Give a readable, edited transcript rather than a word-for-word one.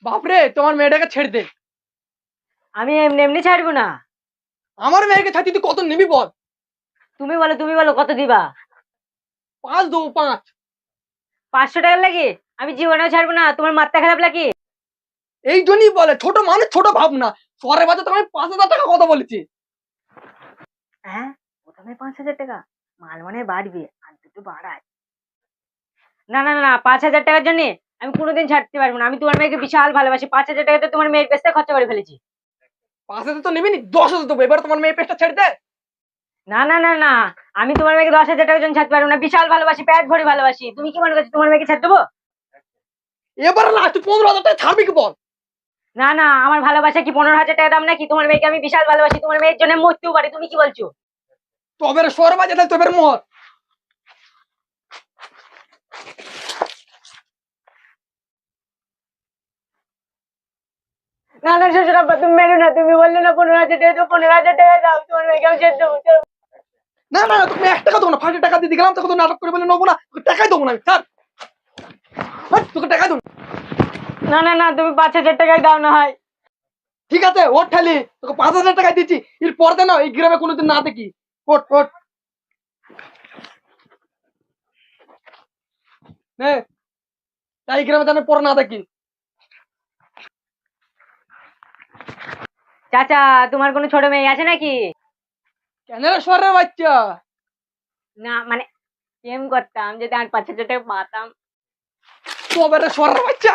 বাপরে, তোমার মেয়েটাকে ছেড়ে দে। আমি এমনি এমনি ছাড়বো না। আমার মেয়েকে ছাড়তে তুই কত নিবি বল? তুমি বলো কত দিবা? 5 দেবো, 5। 500 টাকা লাগে? আমি জীবনেও ছাড়বো না। তোমার মাথা খারাপ লাগে? এই জন্যই বলে ছোট মানুষ ছোট ভাবনা। শহরের বাজার তো আমি 5,000 টাকা কথা বলেছি। হ্যাঁ, প্রথমে 5,000 টাকা? মাল মানে বাড়বে, আর দুটো বাড়ায়। না না না না, 5,000 টাকার জন্য আমি কোনোদিন ছাড়তে পারবো না। আমি তোমার মেয়েকে বিশাল ভালোবাসি। 5,000 টাকাতে তোমার মেয়ের পেছনে খরচা করে ফেলেছি। 5,000 তো নিবি নি, 10,000 দেবো। এবার তোমার মেয়ে পেটটা ছেড়ে দে। না না না না, আমি তোমার মেয়েকে 10,000 টাকার জন্য ছাড়তে পারবো না। বিশাল ভালোবাসি, পেট ভরে ভালোবাসি। তুমি কি মনে করছো তোমার মেয়েকে ছেড়ে দেবো? এবার লাস্ট 15,000 টাকা ছাড়বি কি বল? না না, আমার ভালোবাসা কি 15,000 টাকা দাম নাকি? তোমার মেয়েকে আমি বিশাল ভালোবাসি। তোমার মেয়ের জন্য মরতেও পারি। তুমি কি বলছো? তবে শহরের বাজার তবে মোহর। না না শ্বশুর আব্বা, তুমি মেরো না। তুমি বললে না 15,000 টাকা দাও, 15,000 টাকা দাও। তোমার মেয়েকে আমি ছেড়ে দেবো। চলো। না না না, তুমি 1 টাকা দেবো না। 5,000 টাকা দিয়ে গেলাম, তোকে তো নাটক করে বলে নেবো না। তোকে টাকাই দেবো না আমি, স্যার। তোকে টাকাই দেবো না। না না না, তুমি 5,000 টাকাই দাও না হয়। ঠিক আছে, ওর ঠালি তোকে 5,000 টাকা দিচ্ছি। এর পরে না এই গ্রামে কোনোদিন না দেখি। ওট ওট নে, তাই গ্রামে যেন পরে না দেখি। চাচা, তোমার কোনো ছোট মেয়ে আছে নাকি? কেন রে শহরের বাচ্চা? না মানে প্রেম করতাম, যদি আর 5,000 টাকা পাতাম। তবে রে শহরের বাচ্চা।